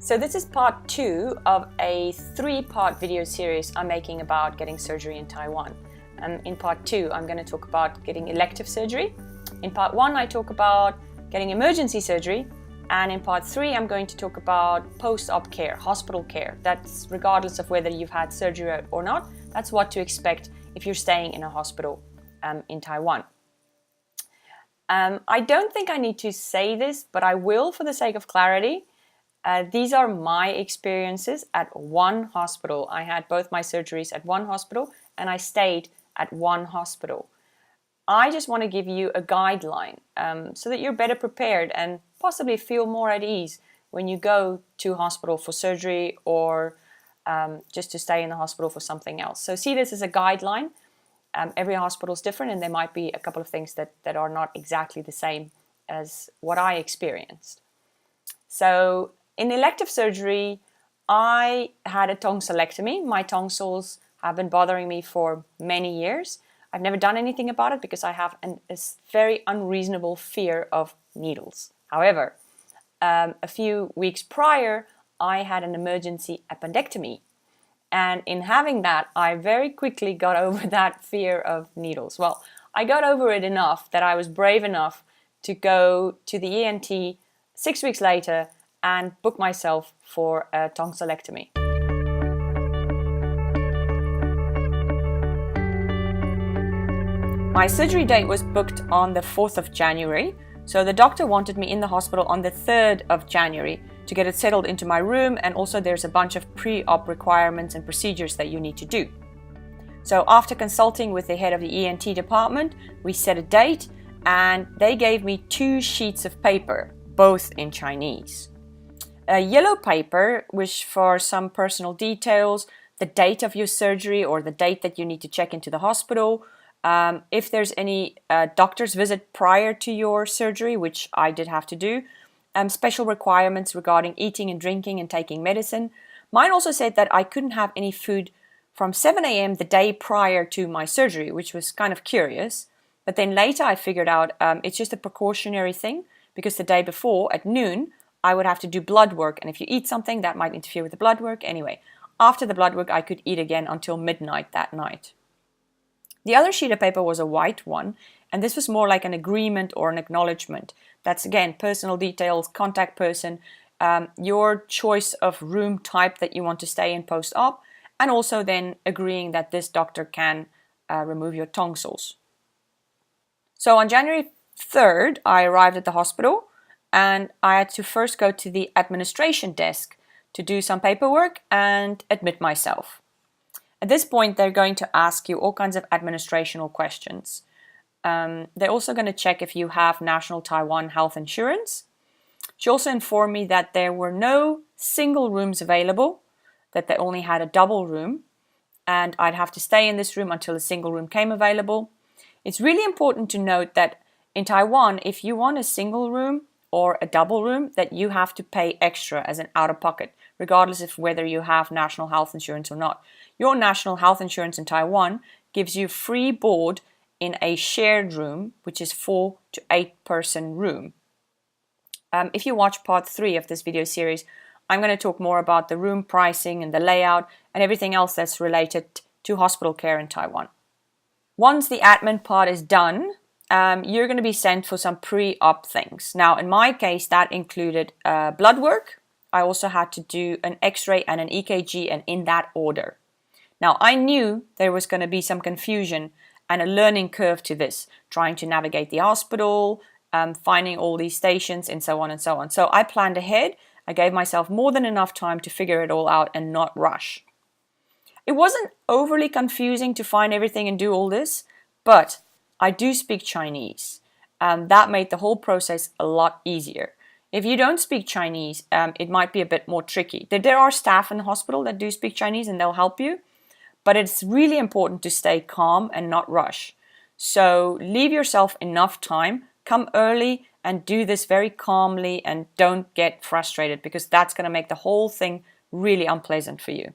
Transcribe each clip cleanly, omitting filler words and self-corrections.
So this is part 2 of a 3-part video series I'm making about getting surgery in Taiwan. In part 2, I'm going to talk about getting elective surgery. In part 1, I talk about getting emergency surgery. And in part 3, I'm going to talk about post-op care, hospital care. That's regardless of whether you've had surgery or not. That's what to expect if you're staying in a hospital in Taiwan. I don't think I need to say this, but I will for the sake of clarity. These are my experiences at one hospital. I had both my surgeries at one hospital and I stayed at one hospital. I just want to give you a guideline so that you're better prepared and possibly feel more at ease when you go to hospital for surgery or just to stay in the hospital for something else. So see this as a guideline. Every hospital is different and there might be a couple of things that are not exactly the same as what I experienced. So in elective surgery, I had a tonsillectomy. My tonsils have been bothering me for many years. I've never done anything about it because I have a very unreasonable fear of needles. However, a few weeks prior, I had an emergency appendectomy. And in having that, I very quickly got over that fear of needles. Well, I got over it enough that I was brave enough to go to the ENT 6 weeks later and book myself for a tonsillectomy. My surgery date was booked on the 4th of January, so the doctor wanted me in the hospital on the 3rd of January to get it settled into my room, and also there's a bunch of pre-op requirements and procedures that you need to do. So after consulting with the head of the ENT department, we set a date and they gave me 2 sheets of paper, both in Chinese. A yellow paper, which for some personal details, the date of your surgery or the date that you need to check into the hospital, if there's any doctor's visit prior to your surgery, which I did have to do, special requirements regarding eating and drinking and taking medicine. Mine also said that I couldn't have any food from 7 a.m. the day prior to my surgery, which was kind of curious. But then later I figured out it's just a precautionary thing because the day before at noon, I would have to do blood work. And if you eat something, that might interfere with the blood work. Anyway, after the blood work, I could eat again until midnight that night. The other sheet of paper was a white one, and this was more like an agreement or an acknowledgement. That's again, personal details, contact person, your choice of room type that you want to stay in post-op, and also then agreeing that this doctor can remove your tonsils. So on January 3rd, I arrived at the hospital and I had to first go to the administration desk to do some paperwork and admit myself. At this point, they're going to ask you all kinds of administrational questions. They're also going to check if you have National Taiwan Health Insurance. She also informed me that there were no single rooms available, that they only had a double room, and I'd have to stay in this room until a single room came available. It's really important to note that in Taiwan, if you want a single room or a double room, that you have to pay extra as an out-of-pocket, regardless of whether you have national health insurance or not. Your national health insurance in Taiwan gives you free board in a shared room, which is 4 to 8 person room. If you watch part 3 of this video series, I'm going to talk more about the room pricing and the layout and everything else that's related to hospital care in Taiwan. Once the admin part is done, you're going to be sent for some pre-op things. Now, in my case, that included blood work. I also had to do an X-ray and an EKG, and in that order. Now, I knew there was going to be some confusion and a learning curve to this, trying to navigate the hospital, finding all these stations, and so on and so on. So I planned ahead. I gave myself more than enough time to figure it all out and not rush. It wasn't overly confusing to find everything and do all this, but I do speak Chinese. That made the whole process a lot easier. If you don't speak Chinese, it might be a bit more tricky. There are staff in the hospital that do speak Chinese and they'll help you, but it's really important to stay calm and not rush. So leave yourself enough time, come early and do this very calmly and don't get frustrated because that's going to make the whole thing really unpleasant for you.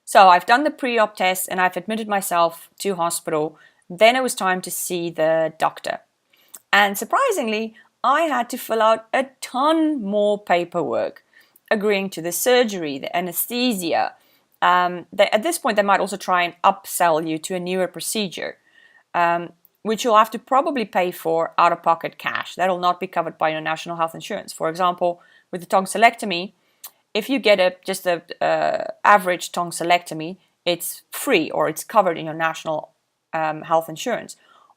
So I've done the pre-op test and I've admitted myself to hospital. Then it was time to see the doctor. And surprisingly, I had to fill out a ton more paperwork. agreeing to the surgery, the anesthesia. At this point, they might also try and upsell you to a newer procedure, which you'll have to probably pay for out-of-pocket cash. That'll not be covered by your national health insurance. For example, with the tonsillectomy, if you get just a average tonsillectomy, it's free or it's covered in your national health insurance.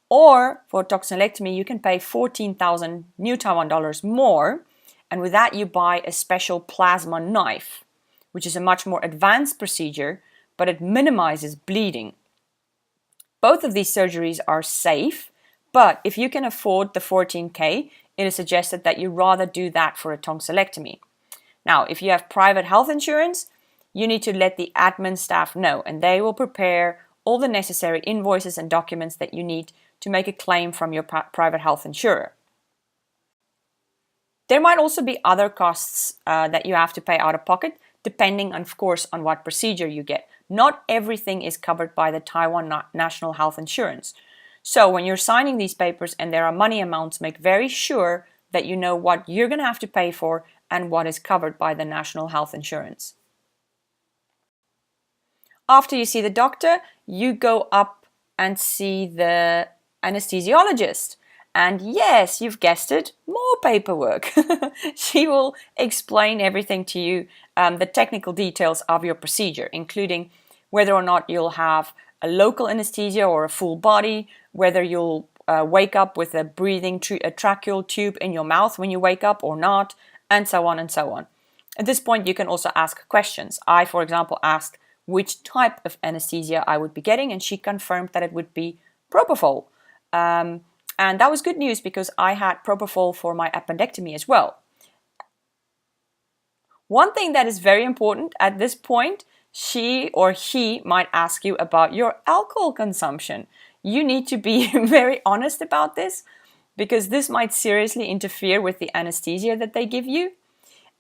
Or for tonsillectomy, you can pay 14,000 new Taiwan dollars more, and with that you buy a special plasma knife, which is a much more advanced procedure, but it minimizes bleeding. Both of these surgeries are safe, but if you can afford the 14K, it is suggested that you rather do that for a tonsillectomy. Now, if you have private health insurance, you need to let the admin staff know, and they will prepare all the necessary invoices and documents that you need to make a claim from your private health insurer. There might also be other costs that you have to pay out of pocket, depending, of course, on what procedure you get. Not everything is covered by the Taiwan National Health Insurance. So when you're signing these papers and there are money amounts, make very sure that you know what you're going to have to pay for and what is covered by the National Health Insurance. After you see the doctor, you go up and see the anesthesiologist. And yes, you've guessed it, more paperwork. She will explain everything to you, the technical details of your procedure, including whether or not you'll have a local anesthesia or a full body, whether you'll wake up with a tracheal tube in your mouth when you wake up or not, and so on and so on. At this point, you can also ask questions. I, for example, asked which type of anesthesia I would be getting, and she confirmed that it would be propofol. And that was good news because I had propofol for my appendectomy as well. One thing that is very important at this point, she or he might ask you about your alcohol consumption. You need to be very honest about this because this might seriously interfere with the anesthesia that they give you.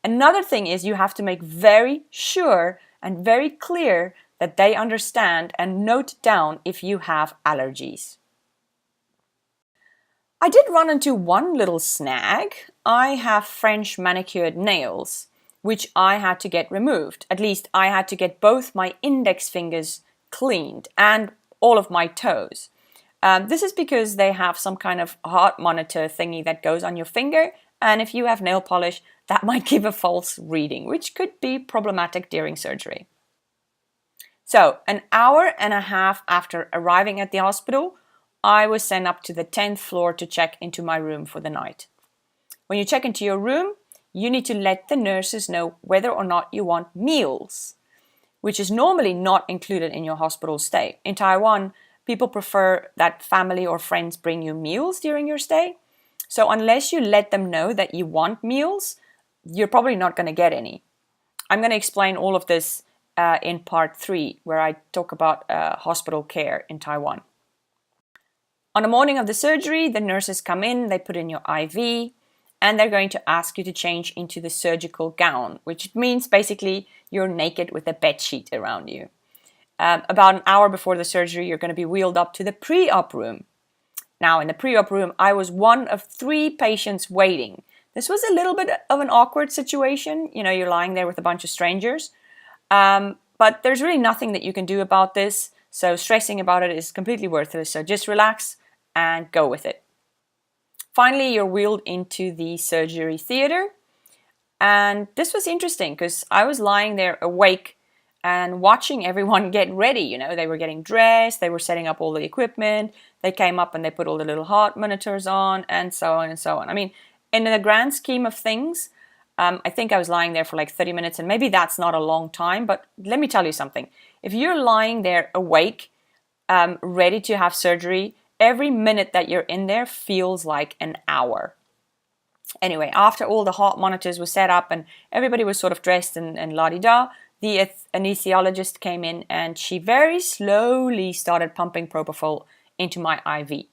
Another thing is you have to make very sure and very clear that they understand and note down if you have allergies. I did run into one little snag. I have French manicured nails, which I had to get removed. At least I had to get both my index fingers cleaned and all of my toes. This is because they have some kind of heart monitor thingy that goes on your finger, and if you have nail polish, that might give a false reading, which could be problematic during surgery. So, an hour and a half after arriving at the hospital, I was sent up to the 10th floor to check into my room for the night. When you check into your room, you need to let the nurses know whether or not you want meals, which is normally not included in your hospital stay. In Taiwan, people prefer that family or friends bring you meals during your stay. So unless you let them know that you want meals, you're probably not going to get any. I'm going to explain all of this in part 3, where I talk about hospital care in Taiwan. On the morning of the surgery, the nurses come in, they put in your IV, and they're going to ask you to change into the surgical gown, which means basically you're naked with a bed sheet around you. About an hour before the surgery, you're going to be wheeled up to the pre-op room. Now, in the pre-op room, I was one of 3 patients waiting. This was a little bit of an awkward situation. You know, you're lying there with a bunch of strangers. But there's really nothing that you can do about this, so stressing about it is completely worthless. So just relax and go with it. Finally, you're wheeled into the surgery theater. And this was interesting because I was lying there awake and watching everyone get ready. You know, they were getting dressed, they were setting up all the equipment, they came up and they put all the little heart monitors on, and so on and so on. I mean, in the grand scheme of things, I think I was lying there for like 30 minutes, and maybe that's not a long time, but let me tell you something. If you're lying there awake, ready to have surgery, every minute that you're in there feels like an hour. Anyway, after all the heart monitors were set up and everybody was sort of dressed and la-di-da, the anesthesiologist came in and she very slowly started pumping propofol into my IV.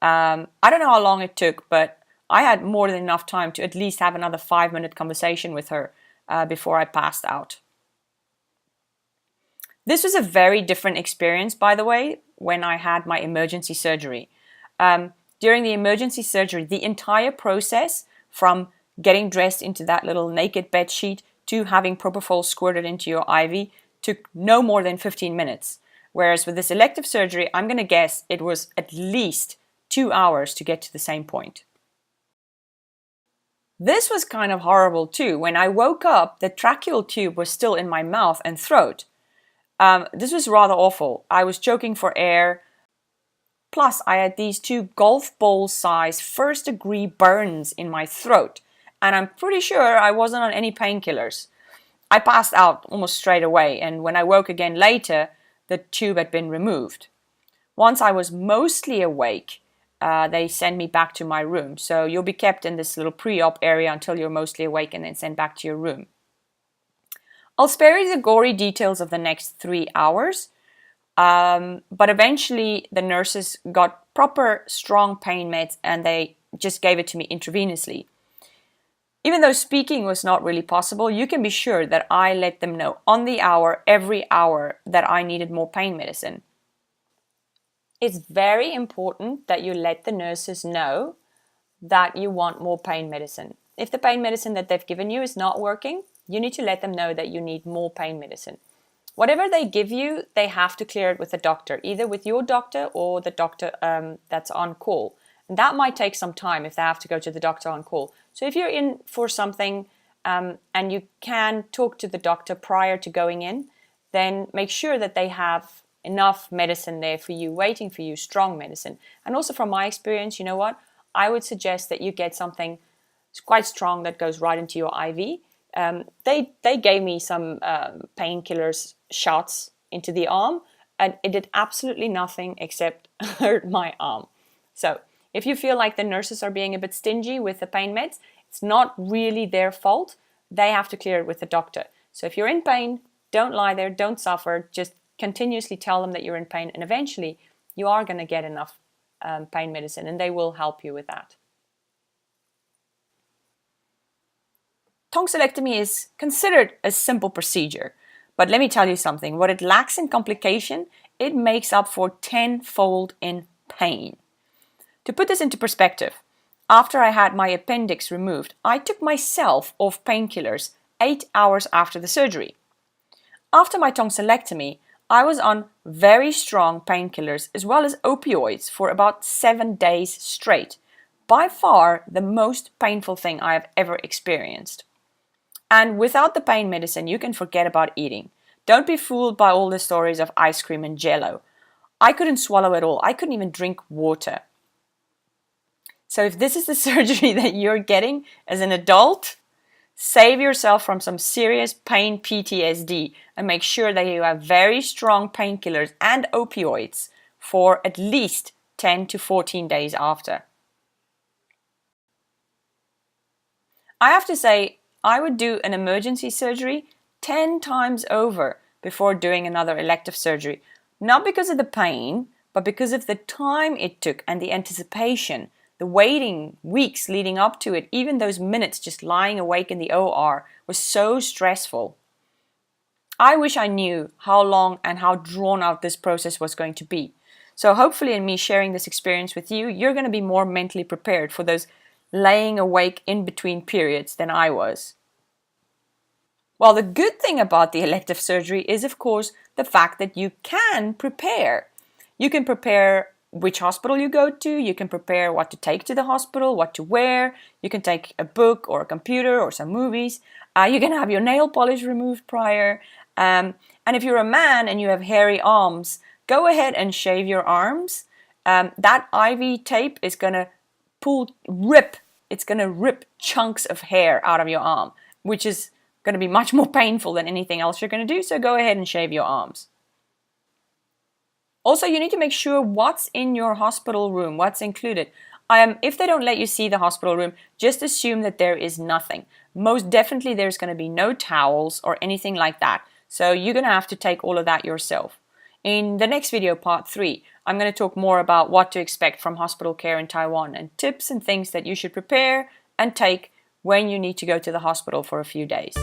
I don't know how long it took, but I had more than enough time to at least have another 5-minute conversation with her before I passed out. This was a very different experience, by the way, when I had my emergency surgery. During the emergency surgery, the entire process from getting dressed into that little naked bed sheet to having propofol squirted into your IV took no more than 15 minutes. Whereas with this elective surgery, I'm going to guess it was at least 2 hours to get to the same point. This was kind of horrible too. When I woke up, the tracheal tube was still in my mouth and throat. This was rather awful. I was choking for air. Plus, I had these 2 golf ball size first-degree burns in my throat. And I'm pretty sure I wasn't on any painkillers. I passed out almost straight away, and when I woke again later, the tube had been removed. Once I was mostly awake, they sent me back to my room. So you'll be kept in this little pre-op area until you're mostly awake and then sent back to your room. I'll spare you the gory details of the next 3 hours, but eventually the nurses got proper strong pain meds and they just gave it to me intravenously. Even though speaking was not really possible, you can be sure that I let them know on the hour, every hour, that I needed more pain medicine. It's very important that you let the nurses know that you want more pain medicine. If the pain medicine that they've given you is not working, you need to let them know that you need more pain medicine. Whatever they give you, they have to clear it with the doctor, either with your doctor or the doctor that's on call. And that might take some time if they have to go to the doctor on call. So if you're in for something and you can talk to the doctor prior to going in, then make sure that they have enough medicine there for you, waiting for you, strong medicine. And also from my experience, you know what? I would suggest that you get something quite strong that goes right into your IV. They gave me some painkillers shots into the arm, and it did absolutely nothing except hurt my arm. So if you feel like the nurses are being a bit stingy with the pain meds, it's not really their fault. They have to clear it with the doctor. So if you're in pain, don't lie there, don't suffer, just continuously tell them that you're in pain, and eventually you are going to get enough pain medicine and they will help you with that. Tonsillectomy is considered a simple procedure, but let me tell you something. What it lacks in complication, it makes up for tenfold in pain. To put this into perspective, after I had my appendix removed, I took myself off painkillers 8 hours after the surgery. After my tonsillectomy, I was on very strong painkillers as well as opioids for about 7 days straight. By far the most painful thing I have ever experienced. And without the pain medicine, you can forget about eating. Don't be fooled by all the stories of ice cream and jello. I couldn't swallow it all. I couldn't even drink water. So if this is the surgery that you're getting as an adult, save yourself from some serious pain PTSD and make sure that you have very strong painkillers and opioids for at least 10 to 14 days after. I have to say, I would do an emergency surgery 10 times over before doing another elective surgery. Not because of the pain, but because of the time it took and the anticipation. The waiting weeks leading up to it, even those minutes just lying awake in the OR, was so stressful. I wish I knew how long and how drawn out this process was going to be. So hopefully in me sharing this experience with you, you're going to be more mentally prepared for those laying awake in between periods than I was. Well, the good thing about the elective surgery is, of course, the fact that you can prepare. You can prepare which hospital you go to, you can prepare what to take to the hospital, what to wear, you can take a book or a computer or some movies, you can have your nail polish removed prior, and if you're a man and you have hairy arms, go ahead and shave your arms. That IV tape is going to rip chunks of hair out of your arm, which is going to be much more painful than anything else you're going to do, so go ahead and shave your arms. Also, you need to make sure what's in your hospital room, what's included. If they don't let you see the hospital room, just assume that there is nothing. Most definitely there's going to be no towels or anything like that. So you're going to have to take all of that yourself. In the next video, part 3, I'm going to talk more about what to expect from hospital care in Taiwan and tips and things that you should prepare and take when you need to go to the hospital for a few days.